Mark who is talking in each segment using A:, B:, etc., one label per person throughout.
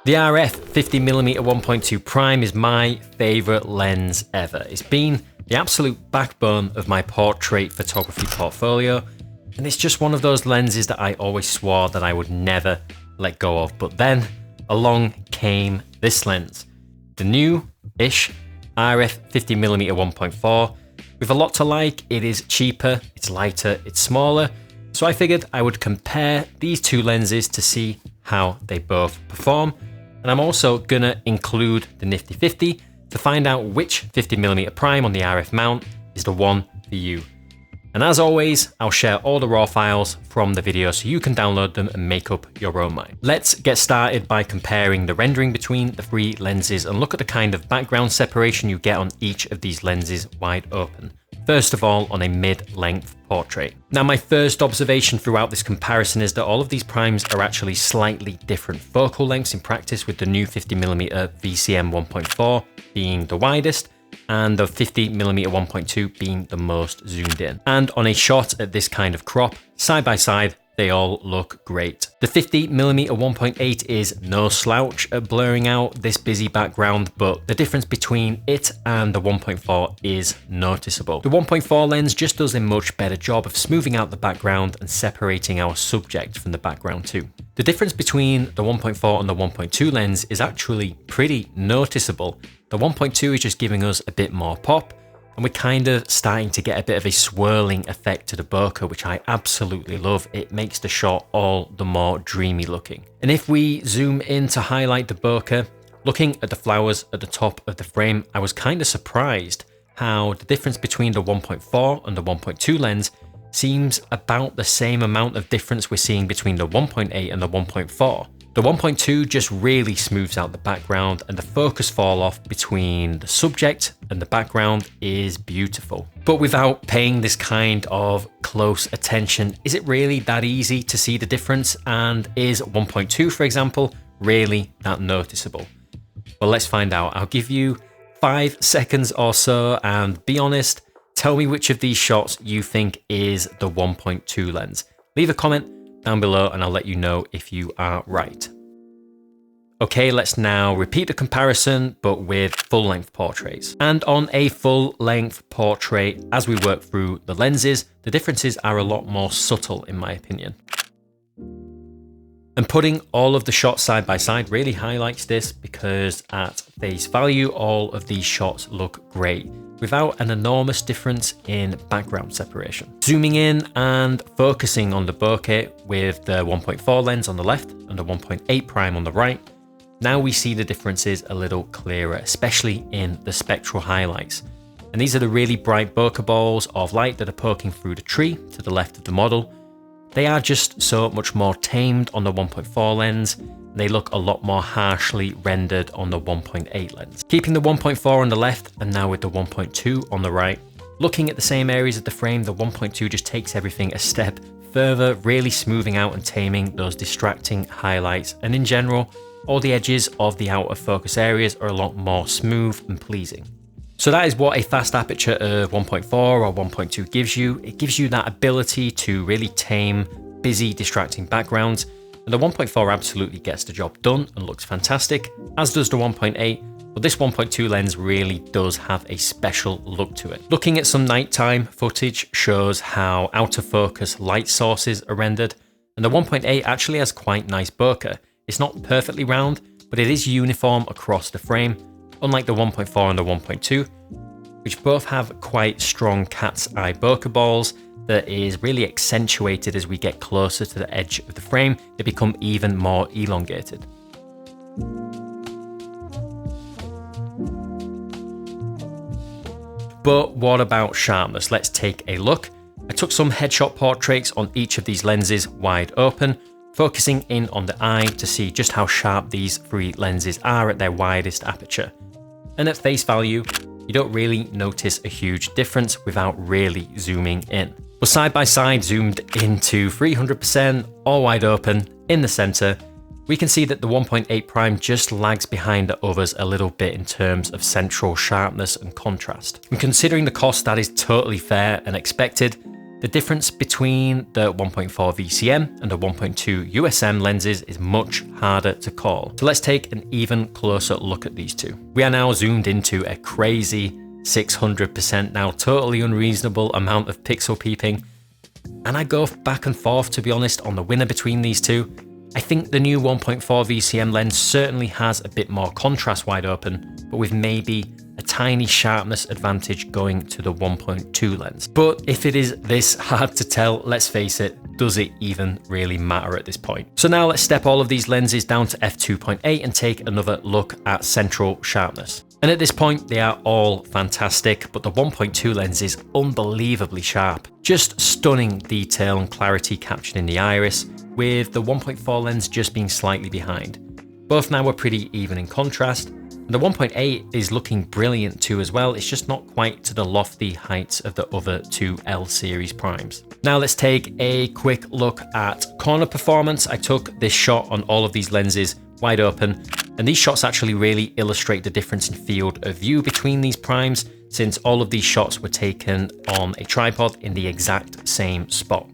A: The RF 50mm 1.2 prime is my favourite lens ever. It's been the absolute backbone of my portrait photography portfolio, and it's just one of those lenses that I always swore that I would never let go of. But then along came this lens, the new-ish RF 50mm 1.4. With a lot to like, it is cheaper, it's lighter, it's smaller, so I figured I would compare these two lenses to see how they both perform. And I'm also gonna include the nifty 50 to find out which 50mm prime on the RF mount is the one for you. And as always, I'll share all the raw files from the video so you can download them and make up your own mind. Let's get started by comparing the rendering between the three lenses and look at the kind of background separation you get on each of these lenses wide open. First of all, on a mid-length portrait. Now, my first observation throughout this comparison is that all of these primes are actually slightly different focal lengths in practice, with the new 50mm VCM 1.4 being the widest and the 50mm 1.2 being the most zoomed in. And on a shot at this kind of crop, side by side, they all look great. The 50mm 1.8 is no slouch at blurring out this busy background, but the difference between it and the 1.4 is noticeable. The 1.4 lens just does a much better job of smoothing out the background and separating our subject from the background too. The difference between the 1.4 and the 1.2 lens is actually pretty noticeable. The 1.2 is just giving us a bit more pop, and we're kind of starting to get a bit of a swirling effect to the bokeh, which I absolutely love. It makes the shot all the more dreamy looking. And if we zoom in to highlight the bokeh, looking at the flowers at the top of the frame, I was kind of surprised how the difference between the 1.4 and the 1.2 lens seems about the same amount of difference we're seeing between the 1.8 and the 1.4. The 1.2 just really smooths out the background, and the focus fall off between the subject and the background is beautiful. But without paying this kind of close attention, is it really that easy to see the difference? And is 1.2, for example, really that noticeable? Well, let's find out. I'll give you 5 seconds or so, and be honest, tell me which of these shots you think is the 1.2 lens. Leave a comment down below and I'll let you know if you are right. Okay, let's now repeat the comparison, but with full-length portraits. And on a full-length portrait, as we work through the lenses, the differences are a lot more subtle in my opinion. And putting all of the shots side by side really highlights this, because at face value, all of these shots look great, without an enormous difference in background separation. Zooming in and focusing on the bokeh with the 1.4 lens on the left and the 1.8 prime on the right, now we see the differences a little clearer, especially in the spectral highlights. And these are the really bright bokeh balls of light that are poking through the tree to the left of the model. They are just so much more tamed on the 1.4 lens. They look a lot more harshly rendered on the 1.8 lens. Keeping the 1.4 on the left and now with the 1.2 on the right, looking at the same areas of the frame, the 1.2 just takes everything a step further, really smoothing out and taming those distracting highlights. And in general, all the edges of the out of focus areas are a lot more smooth and pleasing. So that is what a fast aperture of 1.4 or 1.2 gives you. It gives you that ability to really tame busy, distracting backgrounds. And the 1.4 absolutely gets the job done and looks fantastic, as does the 1.8, but this 1.2 lens really does have a special look to it. Looking at some nighttime footage shows how out of focus light sources are rendered, and the 1.8 actually has quite nice bokeh. It's not perfectly round, but it is uniform across the frame, unlike the 1.4 and the 1.2, which both have quite strong cat's eye bokeh balls that is really accentuated as we get closer to the edge of the frame. They become even more elongated. But what about sharpness? Let's take a look. I took some headshot portraits on each of these lenses wide open, focusing in on the eye to see just how sharp these three lenses are at their widest aperture. And at face value, you don't really notice a huge difference without really zooming in. But side by side, zoomed into 300%, all wide open, in the center, we can see that the 1.8 prime just lags behind the others a little bit in terms of central sharpness and contrast. And considering the cost, that is totally fair and expected. The difference between the 1.4 VCM and the 1.2 USM lenses is much harder to call. So let's take an even closer look at these two. We are now zoomed into a crazy 600% now totally unreasonable amount of pixel peeping. And I go back and forth, to be honest, on the winner between these two. I think the new 1.4 VCM lens certainly has a bit more contrast wide open, but with maybe a tiny sharpness advantage going to the 1.2 lens. But if it is this hard to tell, let's face it, does it even really matter at this point? So now let's step all of these lenses down to f2.8 and take another look at central sharpness. And at this point, they are all fantastic, but the 1.2 lens is unbelievably sharp. Just stunning detail and clarity captured in the iris, with the 1.4 lens just being slightly behind. Both now are pretty even in contrast. The 1.8 is looking brilliant too as well, it's just not quite to the lofty heights of the other two L series primes. Now let's take a quick look at corner performance. I took this shot on all of these lenses wide open, and these shots actually really illustrate the difference in field of view between these primes, since all of these shots were taken on a tripod in the exact same spot.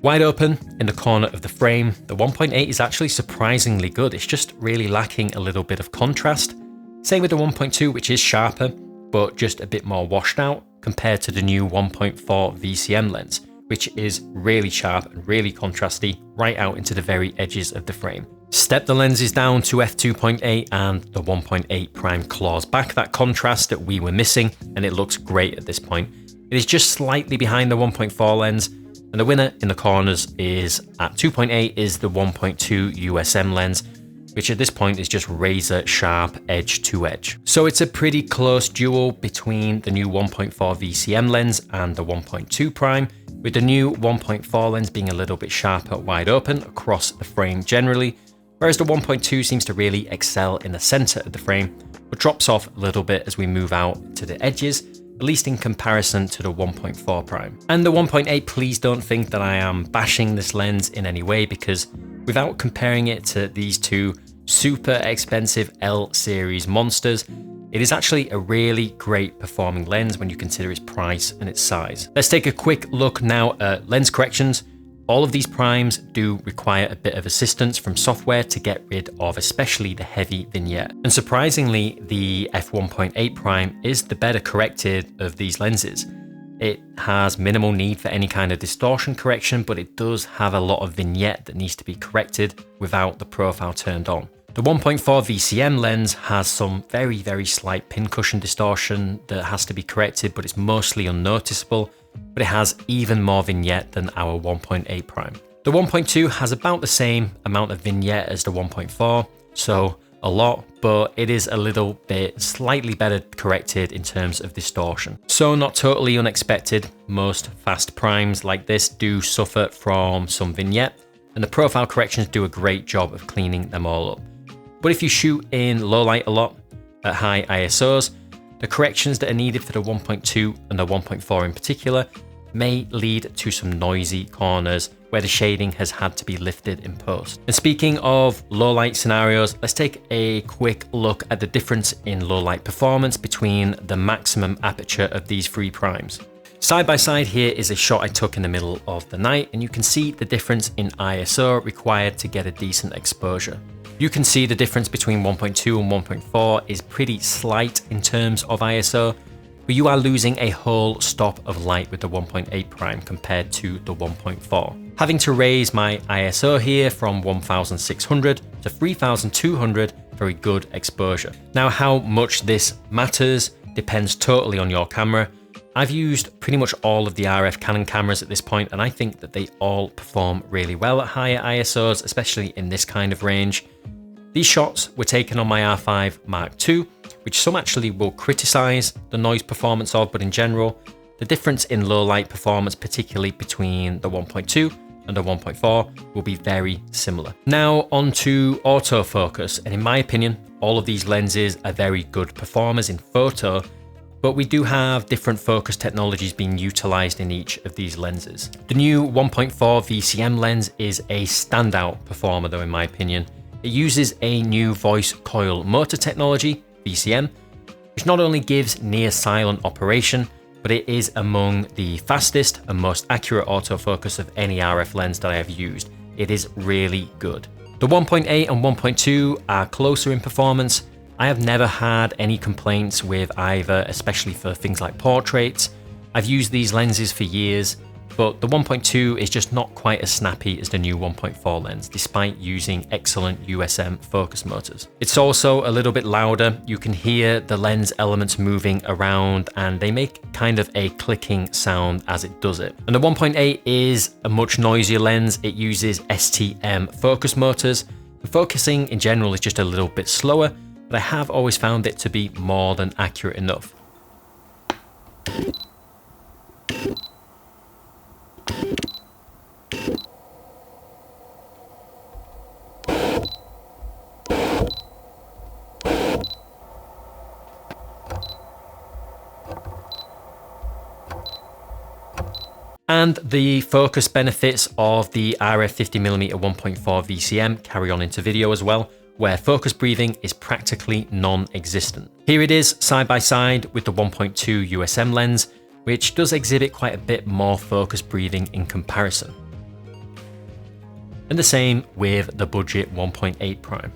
A: Wide open in the corner of the frame, the 1.8 is actually surprisingly good, it's just really lacking a little bit of contrast. Same with the 1.2, which is sharper, but just a bit more washed out compared to the new 1.4 VCM lens, which is really sharp and really contrasty right out into the very edges of the frame. Step the lenses down to f2.8 and the 1.8 prime claws back that contrast that we were missing, and it looks great at this point. It is just slightly behind the 1.4 lens, and the winner in the corners is at 2.8 is the 1.2 USM lens, which at this point is just razor sharp edge to edge. So it's a pretty close duel between the new 1.4 VCM lens and the 1.2 prime, with the new 1.4 lens being a little bit sharper wide open across the frame generally, whereas the 1.2 seems to really excel in the center of the frame, but drops off a little bit as we move out to the edges, at least in comparison to the 1.4 prime. And the 1.8, please don't think that I am bashing this lens in any way, because without comparing it to these two super expensive L series monsters, it is actually a really great performing lens when you consider its price and its size. Let's take a quick look now at lens corrections. All of these primes do require a bit of assistance from software to get rid of especially the heavy vignette. And surprisingly, the f1.8 prime is the better corrected of these lenses. It has minimal need for any kind of distortion correction, but it does have a lot of vignette that needs to be corrected without the profile turned on. The 1.4 VCM lens has some very, very slight pincushion distortion that has to be corrected, but it's mostly unnoticeable, but it has even more vignette than our 1.8 prime. The 1.2 has about the same amount of vignette as the 1.4, so a lot, but it is a little bit slightly better corrected in terms of distortion. So not totally unexpected, most fast primes like this do suffer from some vignette, and the profile corrections do a great job of cleaning them all up. But if you shoot in low light a lot at high ISOs, the corrections that are needed for the 1.2 and the 1.4 in particular may lead to some noisy corners where the shading has had to be lifted in post. And speaking of low light scenarios, let's take a quick look at the difference in low light performance between the maximum aperture of these three primes. Side by side here is a shot I took in the middle of the night, and you can see the difference in ISO required to get a decent exposure. You can see the difference between 1.2 and 1.4 is pretty slight in terms of ISO, but you are losing a whole stop of light with the 1.8 prime compared to the 1.4. Having to raise my ISO here from 1600 to 3200 for a good exposure. Now, how much this matters depends totally on your camera. I've used pretty much all of the RF Canon cameras at this point, and I think that they all perform really well at higher ISOs, especially in this kind of range. These shots were taken on my R5 Mark II, which some actually will criticize the noise performance of, but in general, the difference in low light performance, particularly between the 1.2 and the 1.4, will be very similar. Now onto autofocus, and in my opinion, all of these lenses are very good performers in photo, but we do have different focus technologies being utilized in each of these lenses. The new 1.4 VCM lens is a standout performer though, in my opinion. It uses a new voice coil motor technology, VCM, which not only gives near silent operation, but it is among the fastest and most accurate autofocus of any RF lens that I have used. It is really good. The 1.8 and 1.2 are closer in performance. I have never had any complaints with either, especially for things like portraits. I've used these lenses for years, but the 1.2 is just not quite as snappy as the new 1.4 lens, despite using excellent USM focus motors. It's also a little bit louder. You can hear the lens elements moving around and they make kind of a clicking sound as it does it. And the 1.8 is a much noisier lens. It uses STM focus motors. The focusing in general is just a little bit slower, but I have always found it to be more than accurate enough. And the focus benefits of the RF 50mm 1.4 VCM carry on into video as well, where focus breathing is practically non-existent. Here it is side by side with the 1.2 USM lens, which does exhibit quite a bit more focus breathing in comparison. And the same with the budget 1.8 prime.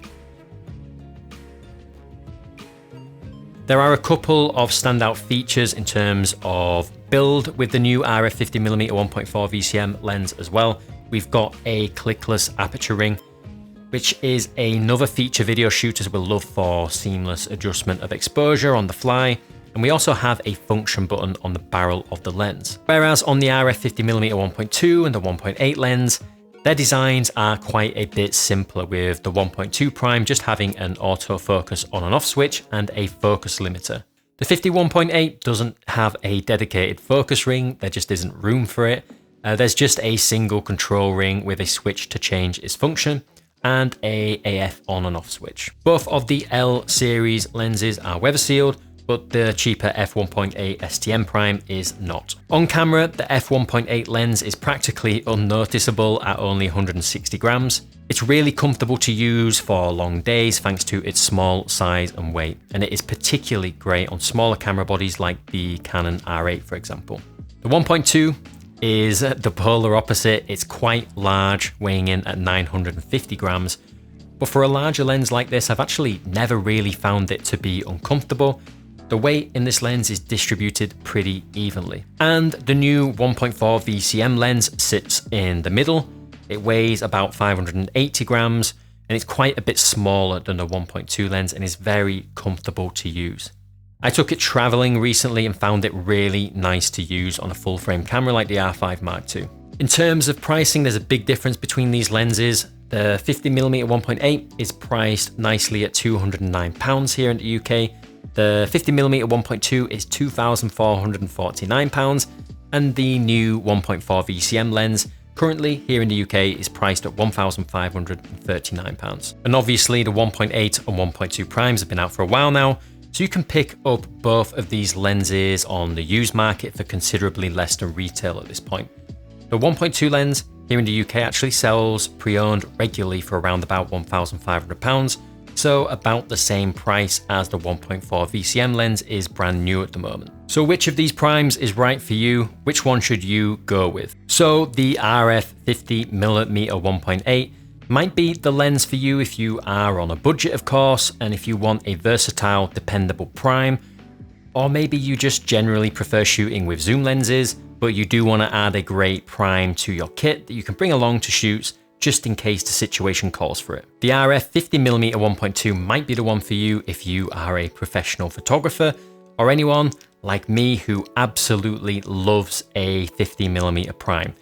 A: There are a couple of standout features in terms of build with the new RF 50mm 1.4 VCM lens as well. We've got a clickless aperture ring, which is another feature video shooters will love for seamless adjustment of exposure on the fly. And we also have a function button on the barrel of the lens. Whereas on the RF 50mm 1.2 and the 1.8 lens, their designs are quite a bit simpler, with the 1.2 prime just having an autofocus on and off switch and a focus limiter. The 51.8 doesn't have a dedicated focus ring, there just isn't room for it. There's just a single control ring with a switch to change its function and a AF on and off switch. Both of the L series lenses are weather sealed, but the cheaper f1.8 STM prime is not. On camera, the f1.8 lens is practically unnoticeable at only 160 grams. It's really comfortable to use for long days thanks to its small size and weight, and it is particularly great on smaller camera bodies like the Canon R8 for example. The 1.2 is the polar opposite. It's quite large, weighing in at 950 grams, but for a larger lens like this, I've actually never really found it to be uncomfortable. The weight in this lens is distributed pretty evenly. And the new 1.4 VCM lens sits in the middle. It weighs about 580 grams and it's quite a bit smaller than the 1.2 lens and is very comfortable to use. I took it traveling recently and found it really nice to use on a full frame camera like the R5 Mark II. In terms of pricing, there's a big difference between these lenses. The 50mm 1.8 is priced nicely at £209 here in the UK. The 50mm 1.2 is £2,449, and the new 1.4 VCM lens currently here in the UK is priced at £1,539. And obviously the 1.8 and 1.2 primes have been out for a while now, so you can pick up both of these lenses on the used market for considerably less than retail at this point. The 1.2 lens here in the UK actually sells pre-owned regularly for around about £1,500, so about the same price as the 1.4 VCM lens is brand new at the moment. So which of these primes is right for you? Which one should you go with? So the RF 50mm 1.8 might be the lens for you if you are on a budget, of course, and if you want a versatile, dependable prime, or maybe you just generally prefer shooting with zoom lenses, but you do want to add a great prime to your kit that you can bring along to shoots just in case the situation calls for it. The RF 50mm 1.2 might be the one for you if you are a professional photographer or anyone like me who absolutely loves a 50mm prime.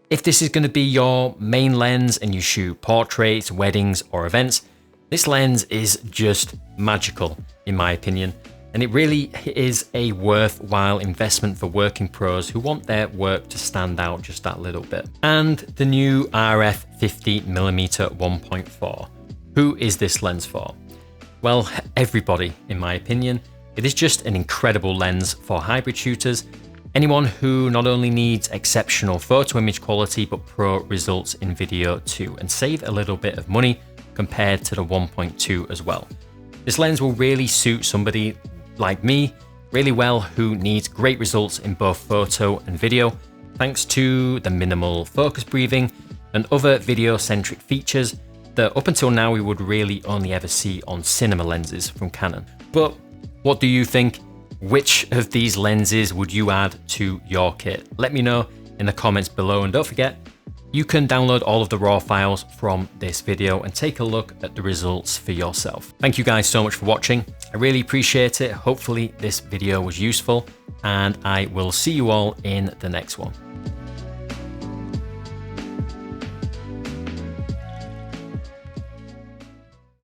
A: If this is going to be your main lens and you shoot portraits, weddings or events, this lens is just magical in my opinion. And it really is a worthwhile investment for working pros who want their work to stand out just that little bit. And the new RF 50mm 1.4. Who is this lens for? Well, everybody, in my opinion. It is just an incredible lens for hybrid shooters. Anyone who not only needs exceptional photo image quality, but pro results in video too, and save a little bit of money compared to the 1.2 as well. This lens will really suit somebody like me really well, who needs great results in both photo and video, thanks to the minimal focus breathing and other video-centric features that up until now we would really only ever see on cinema lenses from Canon. But what do you think? Which of these lenses would you add to your kit? Let me know in the comments below, and don't forget, you can download all of the raw files from this video and take a look at the results for yourself. Thank you guys so much for watching. I really appreciate it. Hopefully this video was useful, and I will see you all in the next one.